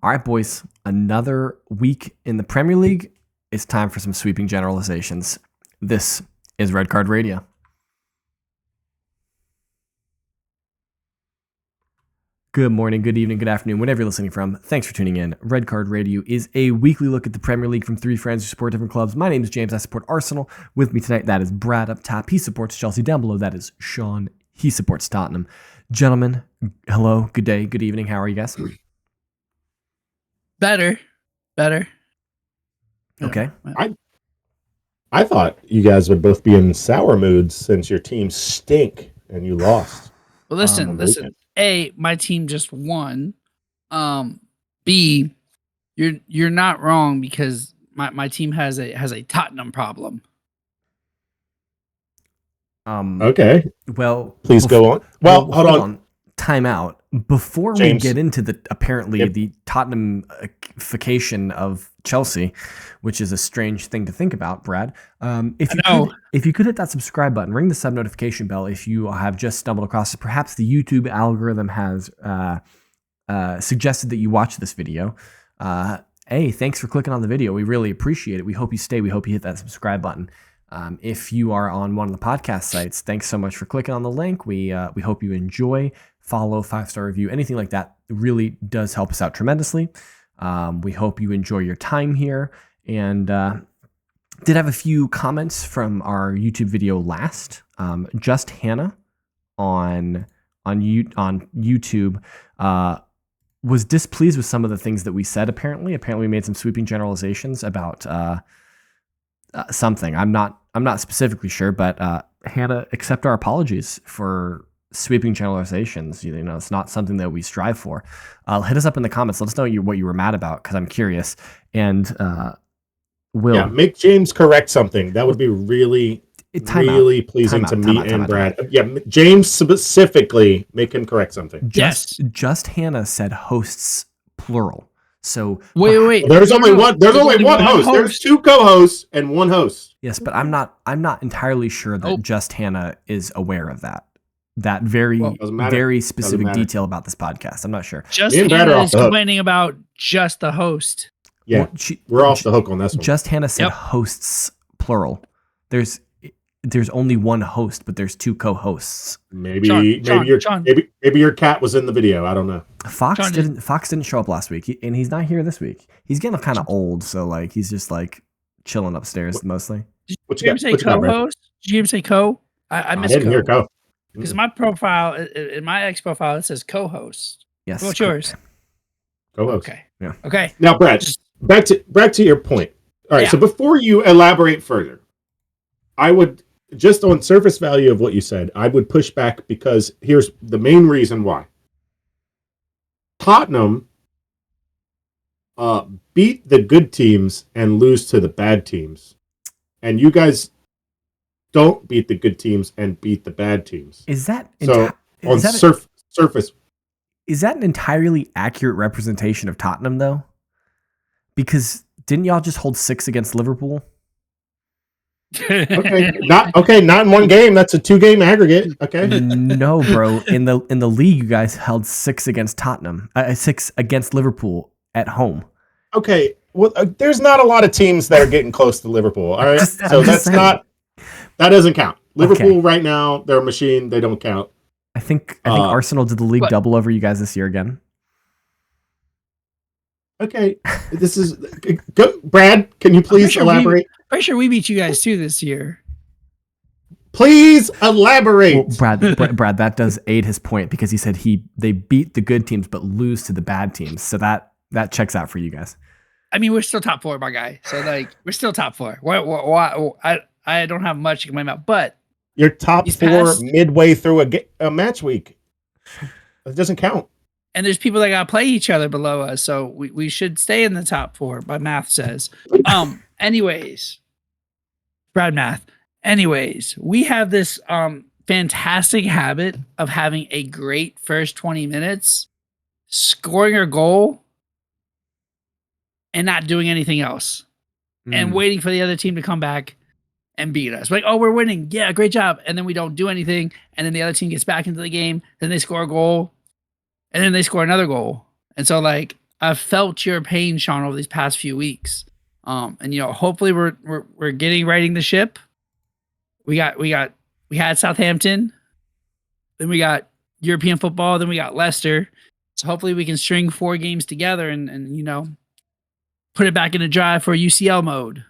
All right, boys, another week in the Premier League. It's time for some sweeping generalizations. This is Red Card Radio. Good morning, good evening, good afternoon, whenever you're listening from. Thanks for tuning in. Red Card Radio is a weekly look at the Premier League from three friends who support different clubs. My name is James. I support Arsenal. With me tonight, that is Brad up top. He supports Chelsea. Down below, that is Sean. He supports Tottenham. Gentlemen, hello, good day, good evening. How are you guys? Better. Okay. I thought you guys would both be in sour moods since your team stink and you lost. Well, listen. A, my team just won. B, you're not wrong because my team has a Tottenham problem. Okay. Well, please go on. Well, hold on. Time out. Before James. We get into the the Tottenhamification of Chelsea, which is a strange thing to think about, Brad. If you could hit that subscribe button, ring the sub notification bell if you have just stumbled across it. Perhaps the YouTube algorithm has suggested that you watch this video. Hey, thanks for clicking on the video. We really appreciate it. We hope you stay. We hope you hit that subscribe button. If you are on one of the podcast sites, thanks so much for clicking on the link. We hope you enjoy. Follow, 5-star review, anything like that really does help us out tremendously. We hope you enjoy your time here. And did have a few comments from our YouTube video last. Just Hannah on YouTube was displeased with some of the things that we said. Apparently we made some sweeping generalizations about something. I'm not specifically sure, but Hannah, accept our apologies for sweeping generalizations. You know, it's not something that we strive for. Hit us up in the comments. Let us know what you were mad about, because I'm curious. And make James correct something. That would be really pleasing to me and Brad. Yeah, James specifically, make him correct something. Just Hannah said hosts plural. So wait. There's only one host. There's two co-hosts and one host. Yes, but I'm not entirely sure that Just Hannah is aware of that. That very specific detail about this podcast. I'm not sure. Just Hannah is complaining about just the host. Yeah, we're off the hook on this one. Just Hannah said hosts plural. There's only one host, but there's two co-hosts. Maybe your cat was in the video. I don't know. Fox didn't show up last week, and he's not here this week. He's getting kind of old, so he's just chilling upstairs mostly. Did you say co-host? Did you say co? I missed didn't hear co. Because my profile, in my X profile, it says co-host. Yes. What's yours? Co-host. Okay. Yeah. Okay. Now, Brad, back to your point. All right. Yeah. So before you elaborate further, I would, just on surface value of what you said, I would push back, because here's the main reason why. Tottenham beat the good teams and lose to the bad teams, and you guys don't beat the good teams and beat the bad teams. Is that surface? Is that an entirely accurate representation of Tottenham, though? Because didn't y'all just hold 6 against Liverpool? Not in one game. That's a 2-game aggregate. Okay. No, bro. In the league, you guys held 6 against Tottenham. 6 against Liverpool at home. Okay. Well, there's not a lot of teams that are getting close to Liverpool. All right. That doesn't count. Liverpool right now, they're a machine. They don't count. I think Arsenal did the league double over you guys this year again. Okay. This is go, Brad, can you please elaborate? Pretty sure we beat you guys too this year. Please elaborate. Well, Brad, that does aid his point, because he said they beat the good teams but lose to the bad teams. So that checks out for you guys. I mean, we're still top 4, my guy. So we're still top 4. I don't have much in my mouth, but you're top 4 midway through a match week. It doesn't count. And there's people that got to play each other below us, so we should stay in the top 4. My math says. Anyways, Brad math. Anyways, we have this fantastic habit of having a great first 20 minutes, scoring a goal, and not doing anything else, and waiting for the other team to come back and beat us. Like, oh, we're winning. Yeah, great job. And then we don't do anything. And then the other team gets back into the game. Then they score a goal. And then they score another goal. And so, I've felt your pain, Sean, over these past few weeks. And hopefully we're getting righting the ship. We had Southampton, then we got European football, then we got Leicester. So hopefully we can string 4 games together and put it back in a drive for UCL mode.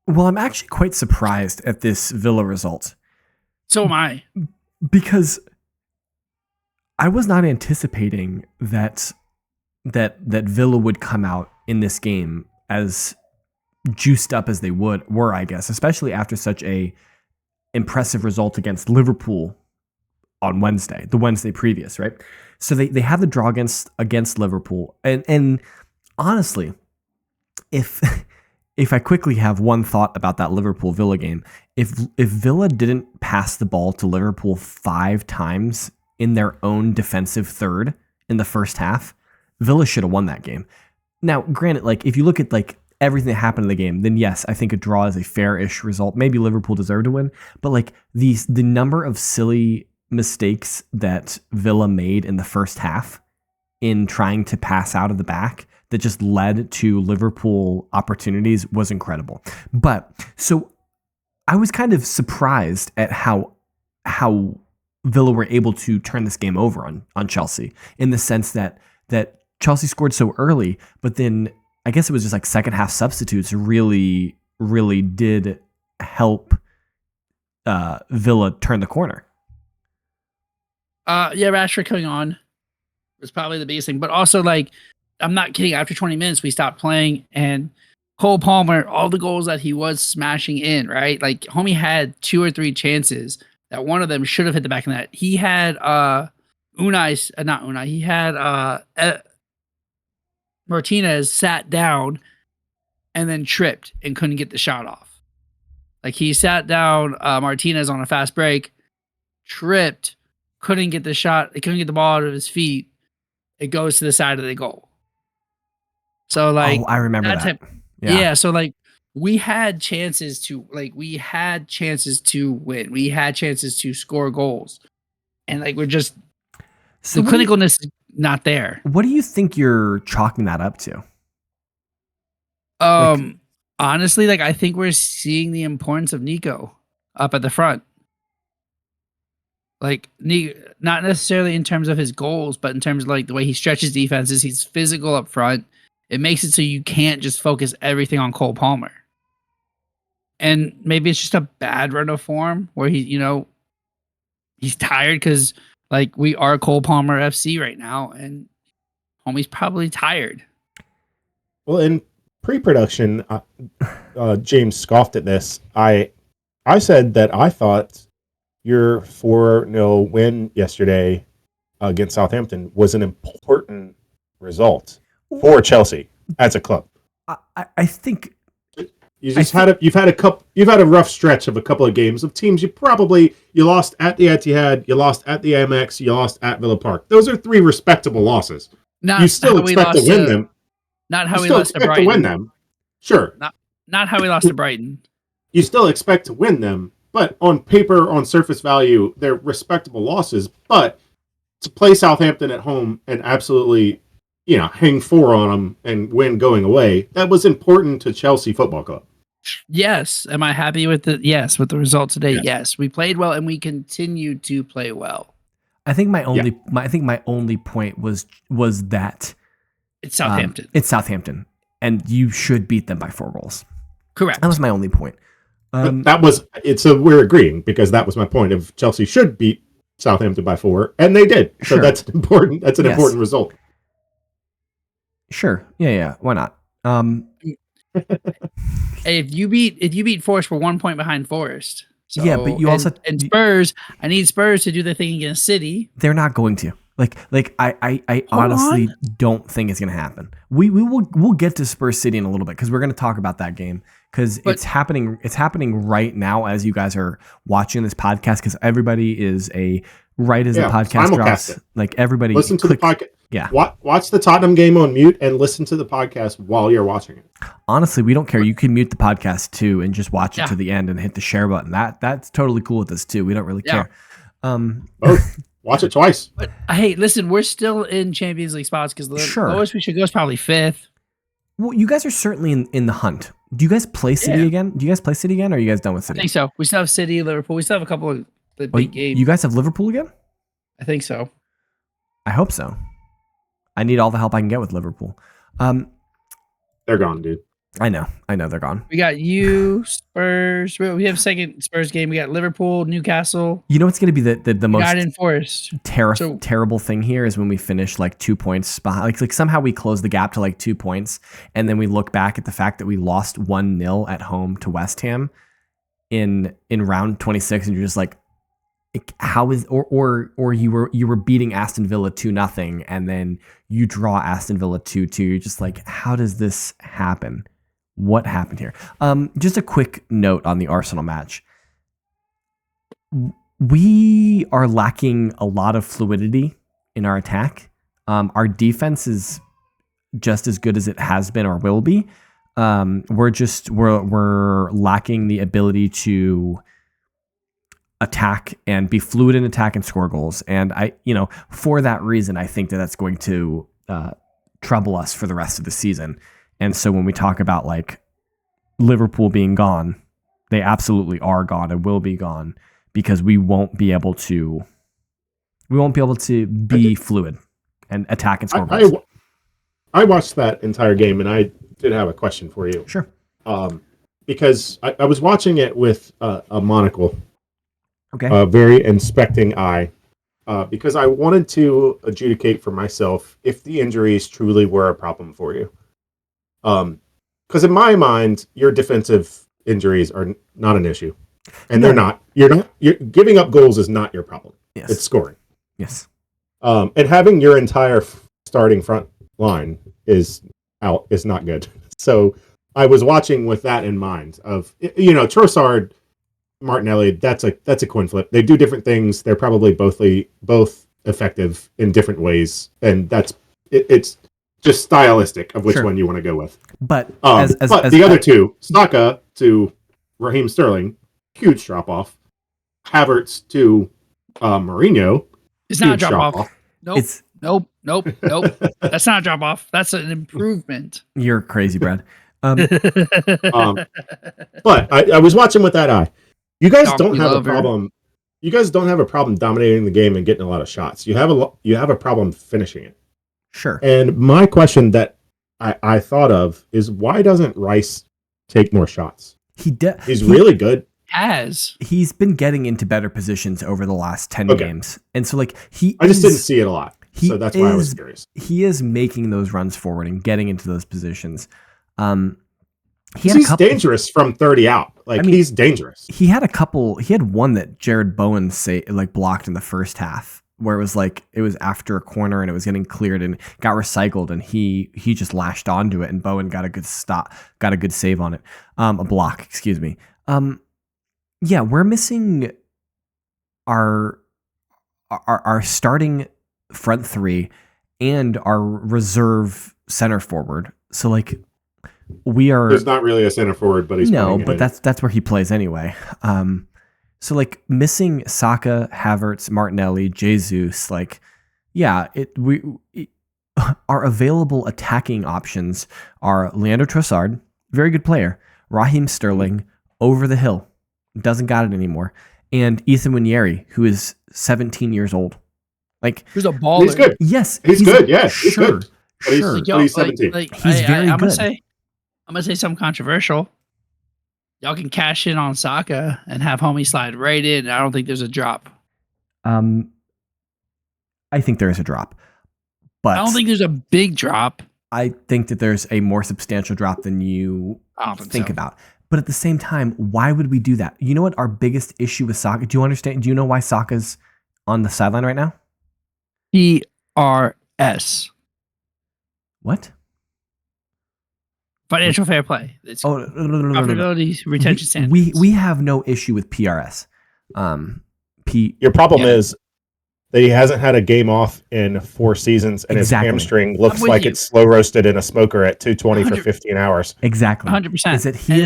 Well, I'm actually quite surprised at this Villa result. So am I. Because I was not anticipating that Villa would come out in this game as juiced up as they were, I guess, especially after such a impressive result against Liverpool on Wednesday, the Wednesday previous, right? So they had the draw against Liverpool. And honestly, if I quickly have one thought about that Liverpool Villa game, if Villa didn't pass the ball to Liverpool 5 times in their own defensive third in the first half, Villa should have won that game. Now, granted, if you look at everything that happened in the game, then yes, I think a draw is a fair-ish result. Maybe Liverpool deserved to win, but the number of silly mistakes that Villa made in the first half in trying to pass out of the back that just led to Liverpool opportunities was incredible. But so I was kind of surprised at how Villa were able to turn this game over on Chelsea, in the sense that Chelsea scored so early, but then I guess it was just second half substitutes really, really did help Villa turn the corner. Rashford coming on was probably the biggest thing, but also I'm not kidding. After 20 minutes, we stopped playing, and Cole Palmer, all the goals that he was smashing in, right? Homie had 2 or 3 chances that one of them should have hit the back of the net. He had He had Martinez sat down and then tripped and couldn't get the shot off. He sat down Martinez on a fast break, tripped, couldn't get the shot. He couldn't get the ball out of his feet. It goes to the side of the goal. So I remember that. Yeah. So we had chances to win. We had chances to score goals, and we're just the clinicalness is not there. What do you think you're chalking that up to? Honestly, I think we're seeing the importance of Nico up at the front. Not necessarily in terms of his goals, but in terms of the way he stretches defenses. He's physical up front. It makes it so you can't just focus everything on Cole Palmer. And maybe it's just a bad run of form where he's tired, because we are Cole Palmer FC right now, and homie's probably tired. Well, in pre-production, James scoffed at this. I said that I thought your 4-0 win yesterday against Southampton was an important result for Chelsea as a club. I think you've had a rough stretch of a couple of games of teams you lost at the Etihad, you lost at the Amex, you lost at Villa Park. Those are 3 respectable losses. You still expect to win them. Not how we lost to Brighton. To win them. Sure. Not how we lost to Brighton. You still expect to win them, but on paper, on surface value, they're respectable losses. But to play Southampton at home and absolutely, hang 4 on them and win going away, that was important to Chelsea Football Club. Yes. Am I happy with with the result today? Yes. We played well, and we continue to play well. I think my only point was that it's Southampton. It's Southampton, and you should beat them by 4 goals. Correct. That was my only point. We're agreeing, because that was my point of Chelsea should beat Southampton by 4, and they did. So that's important. That's an important result. Sure. Yeah. Why not? If you beat Forest, we're 1 point behind Forest. So, yeah, but you also and Spurs. I need Spurs to do the thing against City. They're not going to. I honestly don't think it's going to happen. We'll get to Spurs City in a little bit, because we're going to talk about that game, because it's happening. It's happening right now as you guys are watching this podcast, because everybody is the podcast drops. Everybody listen to the podcast. Yeah, watch the Tottenham game on mute and listen to the podcast while you're watching it. Honestly, we don't care. You can mute the podcast too and just watch it to the end and hit the share button. That's totally cool with us too. We don't really care. Both. Watch it twice. But hey, listen, we're still in Champions League spots because the lowest we should go is probably 5th. Well, you guys are certainly in the hunt. Do you guys play City again? Do you guys play City again, or are you guys done with City? I think so. We still have City, Liverpool. We still have a couple of the big games. You guys have Liverpool again? I think so. I hope so. I need all the help I can get with Liverpool. They're gone, dude. I know they're gone. We got you, Spurs. We have second Spurs game. We got Liverpool, Newcastle. You know what's going to be the most terrible thing here is when we finish like 2 points behind. Like somehow we close the gap to like 2 points, and then we look back at the fact that we lost 1-0 at home to West Ham in round 26, and you're just like, how is or you were beating Aston Villa 2-0, and then you draw Aston Villa 2-2. You're just like, how does this happen? What happened here? Just a quick note on the Arsenal match. We are lacking a lot of fluidity in our attack. Our defense is just as good as it has been or will be. We're lacking the ability to attack and be fluid in attack and score goals. And for that reason, I think that's going to trouble us for the rest of the season. And so when we talk about like Liverpool being gone, they absolutely are gone and will be gone because we won't be able to be fluid and attack and score goals. I watched that entire game, and I did have a question for you. Sure. Because I was watching it with a monocle, okay, a very inspecting eye, because I wanted to adjudicate for myself if the injuries truly were a problem for you. Because in my mind, your defensive injuries are not an issue, and they're not. You're giving up goals is not your problem. Yes. It's scoring. Yes. And having your entire starting front line is not good. So I was watching with that in mind. Of Trossard, Martinelli. That's a coin flip. They do different things. They're probably both effective in different ways, and it's just stylistic of which one you want to go with. But the other two, Saka to Raheem Sterling, huge drop off. Havertz to Mourinho, it's not a drop off. Nope. That's not a drop off. That's an improvement. You're crazy, Brad. But I was watching with that eye. You guys don't have a problem. You guys don't have a problem dominating the game and getting a lot of shots. You have a problem finishing it. Sure. And my question that I thought of is, why doesn't Rice take more shots? He's really good. He's been getting into better positions over the last 10 games. And so I just didn't see it a lot. So that's why I was curious. He is making those runs forward and getting into those positions. He's dangerous from 30 out. He's dangerous. He had one that Jared Bowen blocked in the first half, where it was after a corner and it was getting cleared and got recycled, and he just lashed onto it, and Bowen got a good save on it. A block, excuse me. Yeah, we're missing our starting front three and our reserve center forward. So there's not really a center forward, but that's where he plays anyway. So missing Saka, Havertz, Martinelli, Jesus, our available attacking options are Leandro Trossard, very good player, Raheem Sterling, over the hill, doesn't got it anymore, and Ethan Nwaneri, who is 17 years old. Who's a baller. He's good. Yes. He's good. Yeah, he's good. Sure. He's 17. He's very good. I'm going to say something controversial. Y'all can cash in on Saka and have homie slide right in. I don't think there's a drop. I think there is a drop. But I don't think there's a big drop. I think that there's a more substantial drop than you think about. But at the same time, why would we do that? You know what our biggest issue with Saka? Do you understand? Do you know why Saka's on the sideline right now? PRS. What? Financial fair play. It's profitability, retention standards. We have no issue with PRS. Your problem is that he hasn't had a game off in 4 seasons, and his hamstring looks like it's slow roasted in a smoker at 220 for 15 hours. Exactly. 100%. Is that he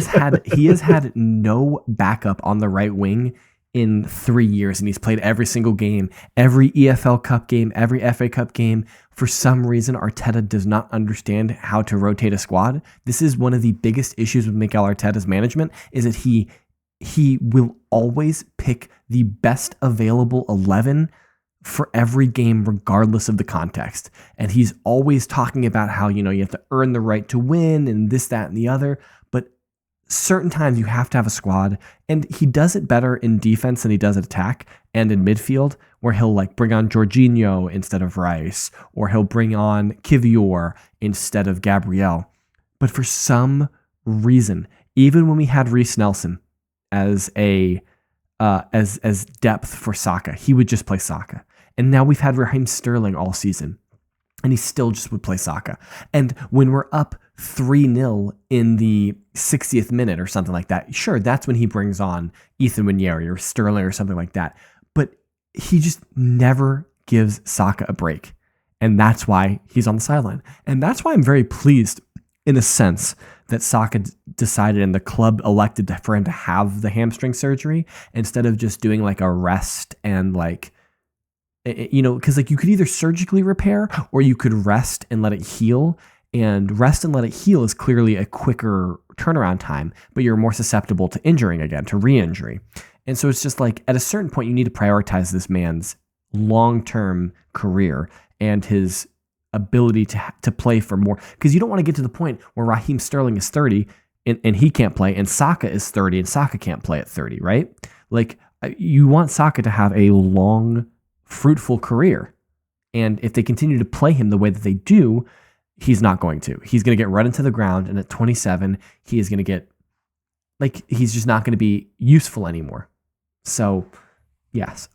has had no backup on the right wing in 3 years, and he's played every single game, every EFL Cup game, every FA Cup game. For some reason, Arteta does not understand how to rotate a squad. This is one of the biggest issues with Mikel Arteta's management, is that he will always pick the best available 11 for every game, regardless of the context. And he's always talking about how, you have to earn the right to win and this, that, and the other. But certain times you have to have a squad, and he does it better in defense than he does at attack and in midfield, where he'll bring on Jorginho instead of Rice, or he'll bring on Kivior instead of Gabriel. But for some reason, even when we had Reece Nelson as as depth for Saka, he would just play Saka. And now we've had Raheem Sterling all season, and he still just would play Saka. And when we're up 3-0 in the 60th minute or something like that, sure, that's when he brings on Ethan Nwaneri or Sterling or something like that. But he just never gives Saka a break. And that's why he's on the sideline. And that's why I'm very pleased, in a sense, that Saka decided and the club elected for him to have the hamstring surgery instead of just doing a rest and because you could either surgically repair or you could rest and let it heal. And rest and let it heal is clearly a quicker turnaround time, but you're more susceptible to injuring again, to re-injury. And so it's just at a certain point, you need to prioritize this man's long-term career and his ability to play for more. Because you don't want to get to the point where Raheem Sterling is 30 and he can't play, and Saka is 30 and Saka can't play at 30, right? You want Saka to have a long, fruitful career. And if they continue to play him the way that they do, he's not going to. He's going to get run into the ground, and at 27, he is going to get he's just not going to be useful anymore. So, yes,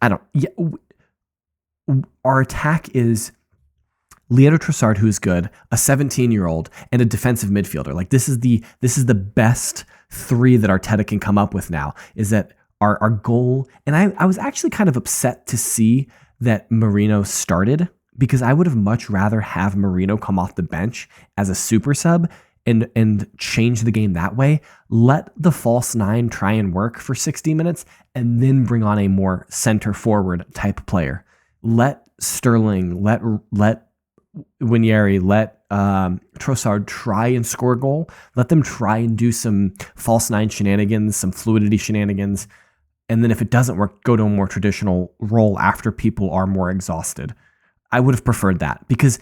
our attack is Leandro Trossard, who is good, a 17-year-old, and a defensive midfielder. This is the best three that Arteta can come up with now. Is that our goal? And I was actually kind of upset to see that Marino started, because I would have much rather have Marino come off the bench as a super sub and change the game that way. Let the false nine try and work for 60 minutes and then bring on a more center forward type player. Let Sterling, let Nwaneri, let Trossard try and score a goal. Let them try and do some false nine shenanigans, some fluidity shenanigans. And then if it doesn't work, go to a more traditional role after people are more exhausted. I would have preferred that because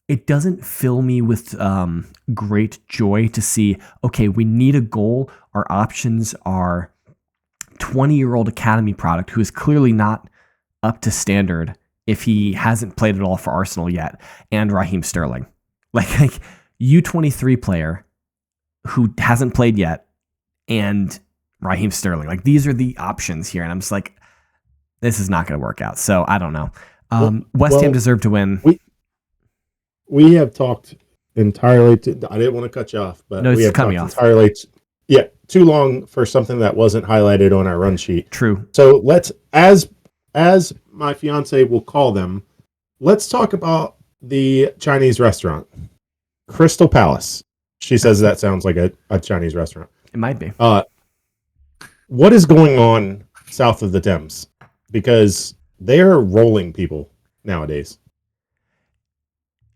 it doesn't fill me with great joy to see, okay, we need a goal. Our options are 20-year-old academy product who is clearly not up to standard if he hasn't played at all for Arsenal yet, and Raheem Sterling. U23 player who hasn't played yet, and Raheem Sterling. These are the options here, and I'm just this is not going to work out. So I don't know. West Ham deserved to win. We have talked entirely. I didn't want to cut you off, but no, we have talked entirely. Too long for something that wasn't highlighted on our run sheet. True. So let's, as my fiance will call them, let's talk about the Chinese restaurant, Crystal Palace. She says that sounds like a Chinese restaurant. It might be. What is going on south of the Thames? Because they're rolling people nowadays.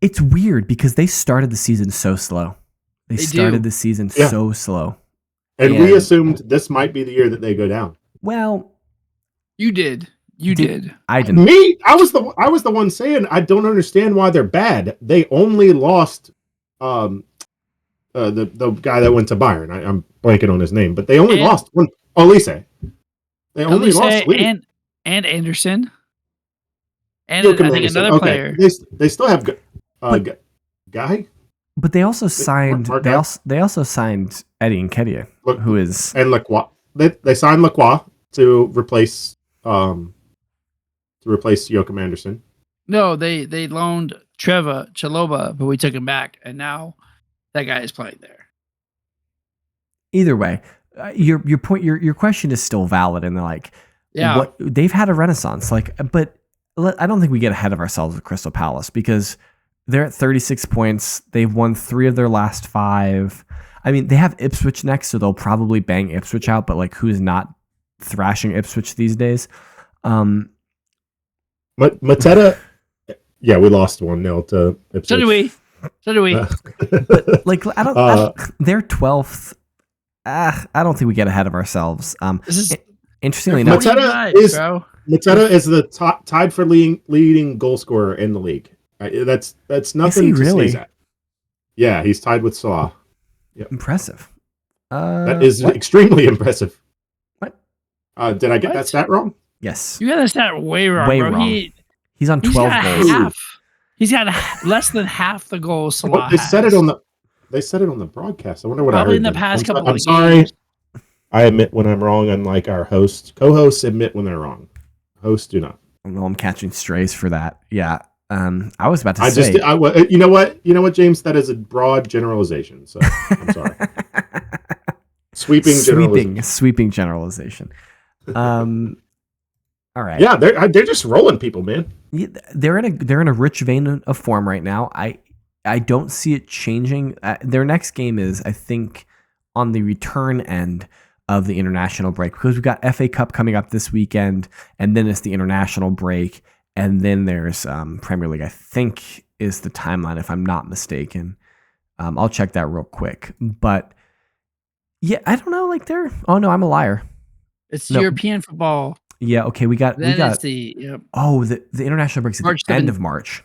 It's weird because they started the season so slow. They started the season so slow. And we assumed this might be the year that they go down. Well, you did. I didn't. Me? I was the one saying I don't understand why they're bad. They only lost the guy that went to Bayern. I'm blanking on his name, but they only lost one. Olise. They only lost and Anderson. And Joachim I think Anderson. another player. They still have guy. But they also signed. They also signed Eddie Nketiah, who is and Lacroix. They signed Lacroix to replace Joachim Anderson. No, they loaned Trevor Chalobah, but we took him back, and now that guy is playing there. Either way, your point, your question is still valid, and they've had a renaissance. But I don't think we get ahead of ourselves with Crystal Palace because they're at 36 points. They've won 3 of their last 5. I mean, they have Ipswich next, so they'll probably bang Ipswich out. But who's not thrashing Ipswich these days. Mateta, yeah, we lost 1-0 to Ipswich. So do we. But like, I don't. They're 12th. I don't think we get ahead of ourselves. This is interestingly enough. Mateta is the tied for leading goal scorer in the league. That's nothing to sneeze at. Yeah, he's tied with Salah. Yep. Impressive. That is extremely impressive. What? Did I get that stat wrong? Yes. You got that stat way wrong, bro. Wrong. He's on 12 goals. He's got less than half the goals Salah They has. said it on the broadcast. I wonder what Probably I heard. in the past couple of I'm sorry. games. I admit when I'm wrong, unlike our hosts. Co-hosts admit when they're wrong. Hosts do not. Well, I'm catching strays for that. Yeah. I was about to say. You know what, James? That is a broad generalization. So I'm sorry. Sweeping generalization. All right. Yeah, they're just rolling people, man. Yeah, they're in a rich vein of form right now. I don't see it changing. Their next game is, I think, on the return end of the international break, because we've got FA Cup coming up this weekend, and then it's the international break, and then there's Premier League, I think, is the timeline, if I'm not mistaken. I'll check that real quick. But yeah, I don't know. Like oh no, I'm a liar. It's European football. Yeah. Okay. We got. Yep. Oh, the international break's at the end of March.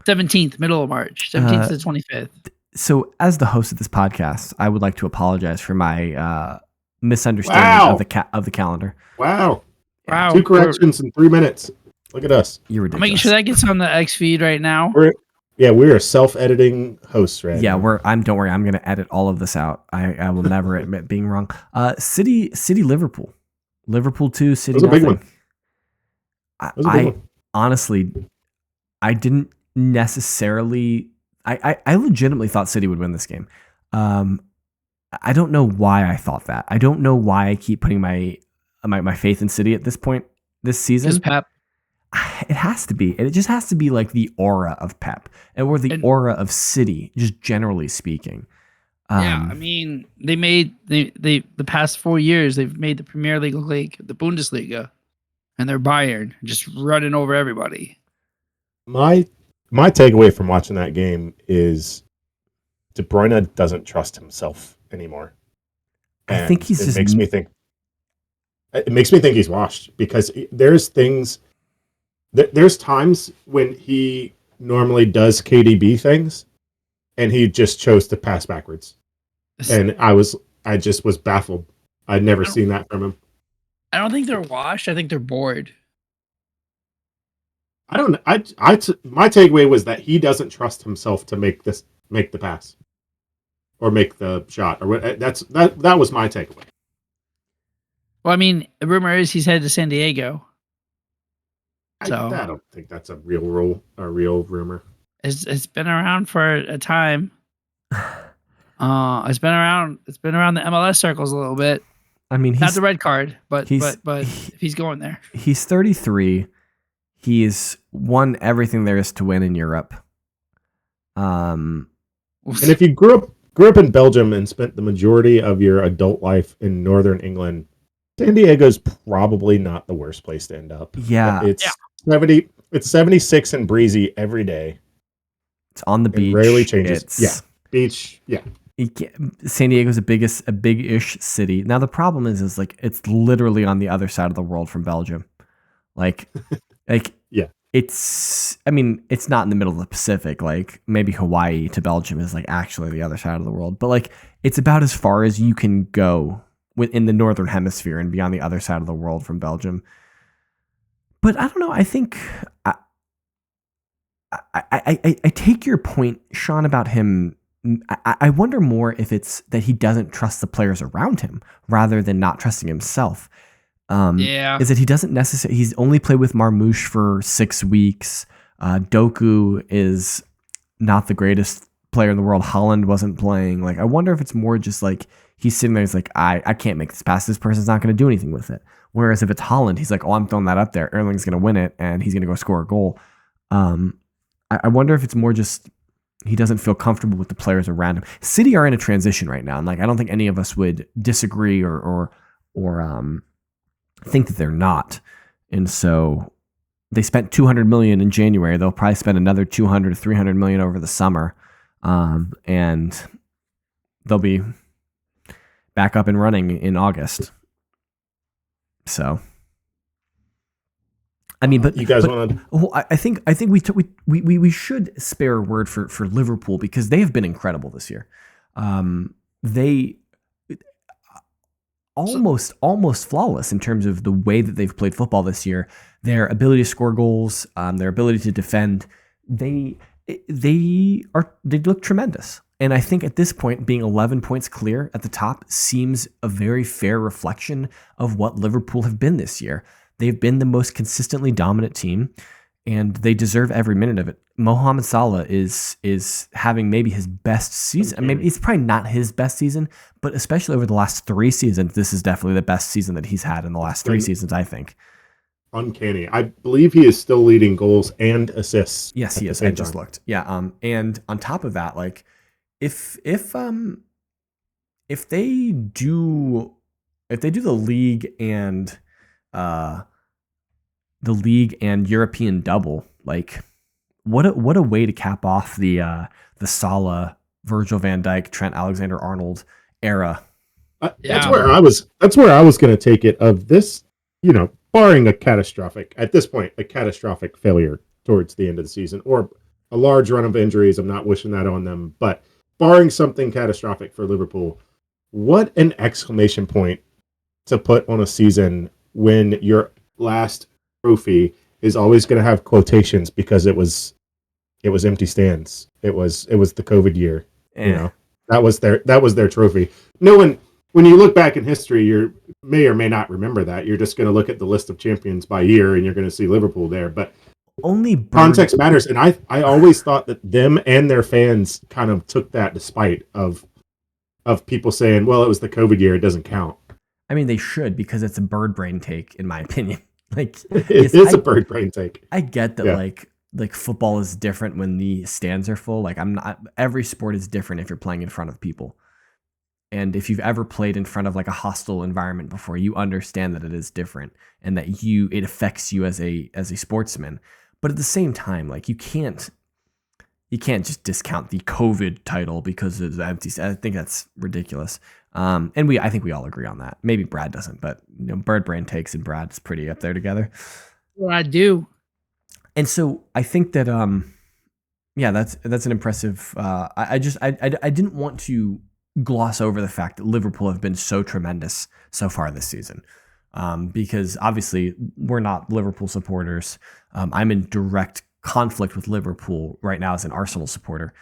17th, middle of March, 17th to the 25th. So, as the host of this podcast, I would like to apologize for my misunderstanding of the calendar. Wow. 2 corrections in 3 minutes. Look at us. You're ridiculous. I'm making sure that gets on the X feed right now. We are self-editing hosts, right? Yeah, don't worry. I'm going to edit all of this out. I will never admit being wrong. City, Liverpool. Liverpool 2, City nothing. Big one. I honestly, I didn't necessarily. I legitimately thought City would win this game. I don't know why I thought that. I don't know why I keep putting my faith in City at this point this season. Because Pep. It has to be. It just has to be like the aura of Pep or the aura of City, just generally speaking. Yeah, I mean, they made the past 4 years they've made the Premier League, the Bundesliga, and they're Bayern just running over everybody. My takeaway from watching that game is De Bruyne doesn't trust himself anymore. I think he's just. It makes me think he's washed, because there's things. There's times when he normally does KDB things, and he just chose to pass backwards, and I just was baffled. I'd never seen that from him. I don't think they're washed. I think they're bored. I don't. My takeaway was that he doesn't trust himself to make the pass, or make the shot, or that was my takeaway. Well, I mean, the rumor is he's headed to San Diego. So I don't think that's a real rumor. It's been around for a time. It's been around the MLS circles a little bit. I mean, not the red card, but if he's going there. He's 33. He's won everything there is to win in Europe. And if you grew up in Belgium and spent the majority of your adult life in Northern England, San Diego's probably not the worst place to end up. Yeah. It's 76 and breezy every day. It's on the beach. It rarely changes. Beach. Yeah. San Diego's a big-ish city. Now the problem is like it's literally on the other side of the world from Belgium. Like yeah. It's not in the middle of the Pacific. Like maybe Hawaii to Belgium is like actually the other side of the world, but like it's about as far as you can go within the northern hemisphere and be on the other side of the world from Belgium. But I don't know. I think I take your point, Sean, about him. I wonder more if it's that he doesn't trust the players around him rather than not trusting himself. Is that he doesn't necessarily. He's only played with Marmouche for 6 weeks. Doku is not the greatest player in the world. Holland wasn't playing. Like, I wonder if it's more just like he's sitting there. He's like, I can't make this pass. This person's not going to do anything with it. Whereas if it's Holland, he's like, oh, I'm throwing that up there. Erling's going to win it, and he's going to go score a goal. I wonder if it's more just he doesn't feel comfortable with the players around him. City are in a transition right now, and like I don't think any of us would disagree or think that they're not. And so they spent $200 million in January. They'll probably spend another $200 to $300 million over the summer. And they'll be back up and running in August. So, I mean, but you guys want to? Well, I think we should spare a word for Liverpool because they have been incredible this year. They almost flawless in terms of the way that they've played football this year. Their ability to score goals, their ability to defend. They look tremendous. And I think at this point, being 11 points clear at the top seems a very fair reflection of what Liverpool have been this year. They've been the most consistently dominant team, and they deserve every minute of it. Mohamed Salah is having maybe his best season. I mean, it's probably not his best season, but especially over the last 3 seasons, this is definitely the best season that he's had in the last 3 seasons, I think. Uncanny. I believe he is still leading goals and assists. Yes, he is. I just looked. Yeah. And on top of that, like, if they do the league and European double, like what a way to cap off the Salah, Virgil van Dijk, Trent Alexander-Arnold era. That's where I was going to take it of this, barring a catastrophic failure towards the end of the season or a large run of injuries. I'm not wishing that on them, but barring something catastrophic for Liverpool, what an exclamation point to put on a season when your last trophy is always going to have quotations because it was empty stands. It was the COVID year. That was their trophy. No one, when you look back in history, you may or may not remember that. You're just going to look at the list of champions by year and you're going to see Liverpool there. But context matters, and I always thought that them and their fans kind of took that despite of people saying, well, it was the COVID year, it doesn't count. I mean, they should, because it's a bird brain take, in my opinion. Like, it is a bird brain take. I get that, like football is different when the stands are full. Like, every sport is different if you're playing in front of people. And if you've ever played in front of like a hostile environment before, you understand that it is different and that it affects you as a sportsman. But at the same time, like, you can't just discount the COVID title because it's empty. I think that's ridiculous. And I think we all agree on that. Maybe Brad doesn't, but Bird Brain takes and Brad's pretty up there together. Well, I do. And so I think that that's an impressive. I didn't want to gloss over the fact that Liverpool have been so tremendous so far this season. Because obviously we're not Liverpool supporters. I'm in direct conflict with Liverpool right now as an Arsenal supporter.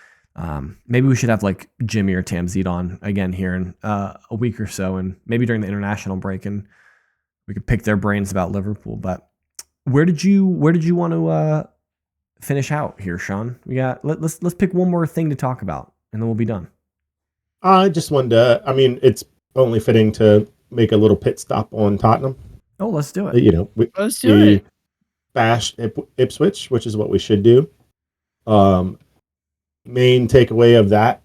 Maybe we should have like Jimmy or Tamzid on again here in a week or so, and maybe during the international break, and we could pick their brains about Liverpool. But where did you want to finish out here, Sean? Let's pick one more thing to talk about, and then we'll be done. I just wanted to. I mean, it's only fitting to make a little pit stop on Tottenham. Oh, let's do it. Let's do it. Bashed Ipswich, which is what we should do. Main takeaway of that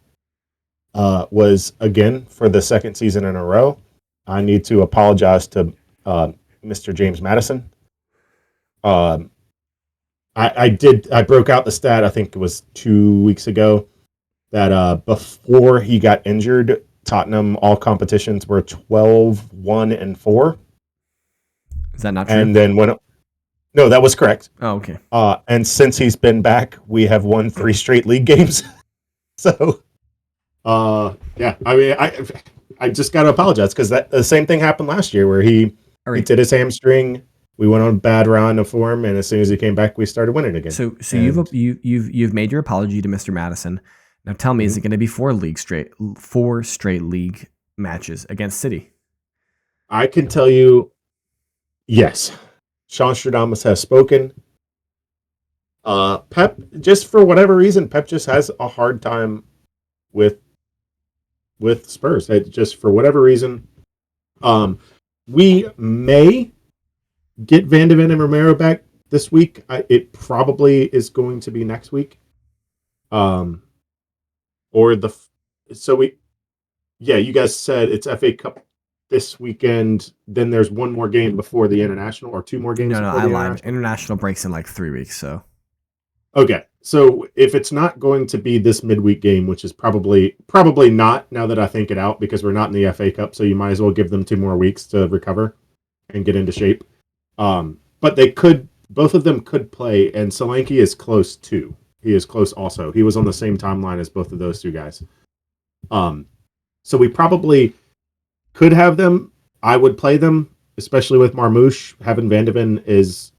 was, again, for the second season in a row, I need to apologize to Mr. James Maddison. I broke out the stat, I think it was 2 weeks ago, that before he got injured, Tottenham, all competitions were 12-1-4. Is that not true? And then no, that was correct. Oh, okay. And since he's been back, we have won 3 straight league games. So, yeah, I mean, I just got to apologize because the same thing happened last year where he did his hamstring. We went on a bad round of form, and as soon as he came back, we started winning again. So you've made your apology to Mr. Madison. Now tell me, is it going to be 4 straight league matches against City? I can tell you, yes. Sean Stradamus has spoken. Pep, just for whatever reason, Pep just has a hard time with Spurs. Just for whatever reason. We may get Van de Ven and Romero back this week. It probably is going to be next week. You guys said it's FA Cup this weekend. Then there's one more game before the international, or two more games. No, before I the lied. International breaks in like 3 weeks. So okay, so if it's not going to be this midweek game, which is probably not, now that I think it out, because we're not in the FA Cup, so you might as well give them 2 more weeks to recover and get into shape. But they could, both of them could play, and Solanke is close too. He is close also. He was on the same timeline as both of those two guys. So we probably could have them. I would play them, especially with Marmouche. Having Van de Ven is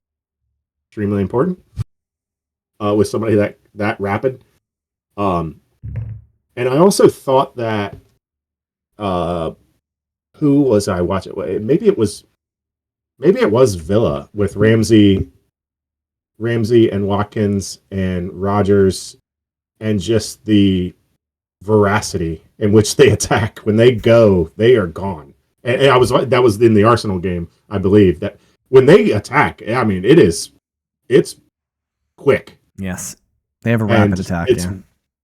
extremely important with somebody that rapid. And I also thought that who was I watching? Maybe it was Villa with Ramsey and Watkins and Rogers, and just the veracity in which they attack. When they go, they are gone. And that was in the Arsenal game, I believe, that when they attack, I mean, it's quick. Yes, they have a rapid attack. Yeah,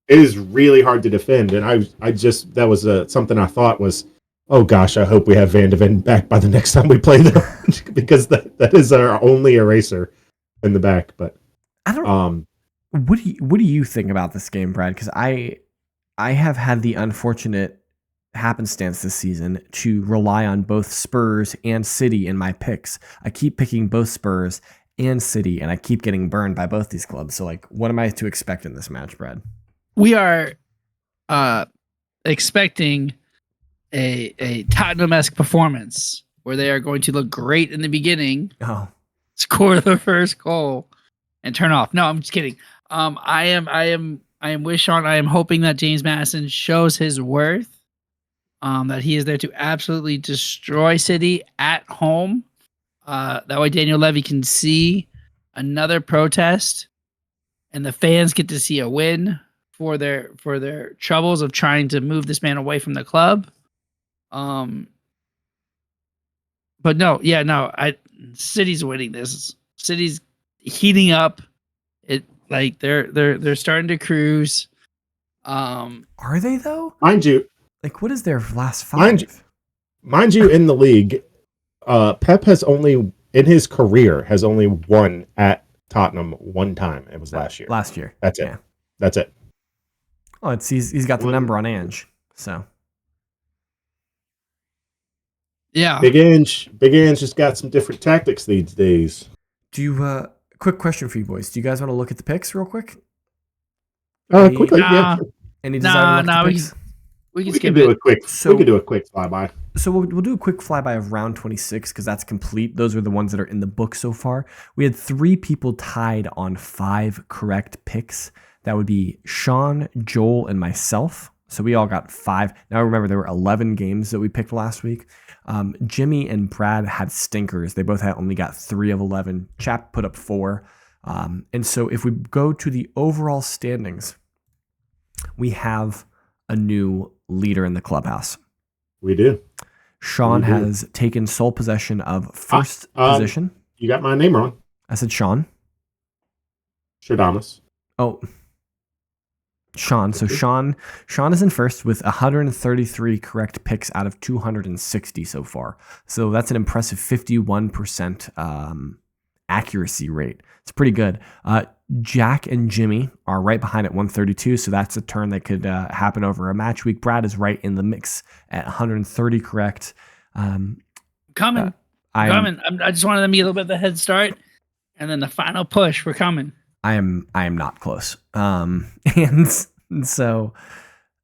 it is really hard to defend. And I just, that was something I thought was, oh gosh, I hope we have Van de Ven back by the next time we play them, because that is our only eraser in the back. But I don't. What do you think about this game, Brad? Because I have had the unfortunate happenstance this season to rely on both Spurs and City in my picks. I keep picking both Spurs and City, and I keep getting burned by both these clubs. So, like, what am I to expect in this match, Brad? We are expecting a Tottenham-esque performance where they are going to look great in the beginning, score the first goal, and turn off. No, I'm just kidding. I am with Sean. I am hoping that James Madison shows his worth. That he is there to absolutely destroy City at home. That way Daniel Levy can see another protest, and the fans get to see a win for their troubles of trying to move this man away from the club. But City's winning this. City's heating up. They're starting to cruise. Are they though? Mind you, like, what is their last 5? Mind you, in the league, Pep has only, in his career, has only won at Tottenham one time. It was last year. That's it. Yeah. That's it. Oh, he's got the number on Ange. So yeah, Big Ange just got some different tactics these days. Do you? Quick question for you boys. Do you guys want to look at the picks real quick? Quickly, yeah. Any desire to look at the picks? We can do a quick. We can do a quick flyby. So we'll do a quick flyby of round 26 because that's complete. Those are the ones that are in the book so far. We had 3 people tied on 5 correct picks. That would be Sean, Joel, and myself. So we all got 5. Now remember, there were 11 games that we picked last week. Jimmy and Brad had stinkers. They both only got 3 of 11. Chap put up 4. And so if we go to the overall standings, we have a new leader in the clubhouse. We do. Sean has taken sole possession of first position. You got my name wrong. I said Sean. Stradamus. Oh, Sean. So Sean is in first with 133 correct picks out of 260 so far. So that's an impressive 51% accuracy rate. It's pretty good. Jack and Jimmy are right behind at 132, so that's a turn that could happen over a match week. Brad is right in the mix at 130 correct. Coming. I just wanted them to get a little bit of a head start, and then the final push. We're coming. I am not close. And so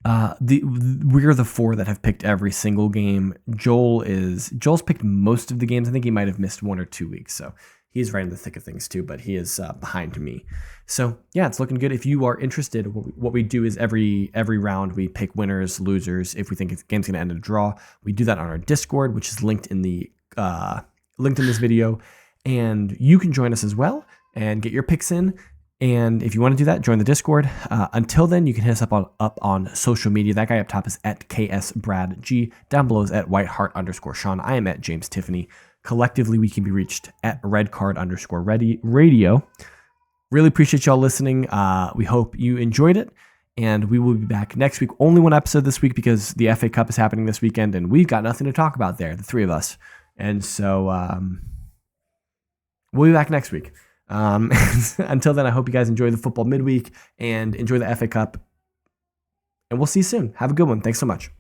we're the 4 that have picked every single game. Joel's picked most of the games. I think he might have missed 1 or 2 weeks, so he's right in the thick of things too, but he is behind me. So yeah, it's looking good. If you are interested, what we do is every round we pick winners, losers. If we think the game's going to end in a draw, we do that on our Discord, which is linked in this video, and you can join us as well and get your picks in. And if you want to do that, join the Discord. Until then, you can hit us up on social media. That guy up top is at KSBradG. Down below is at Whiteheart_Sean. I am at James Tiffany. Collectively, we can be reached at redcard_radio. Really appreciate y'all listening. We hope you enjoyed it. And we will be back next week. Only one episode this week because the FA Cup is happening this weekend, and we've got nothing to talk about there, the three of us. And so we'll be back next week. Until then, I hope you guys enjoy the football midweek and enjoy the FA Cup. And we'll see you soon. Have a good one. Thanks so much.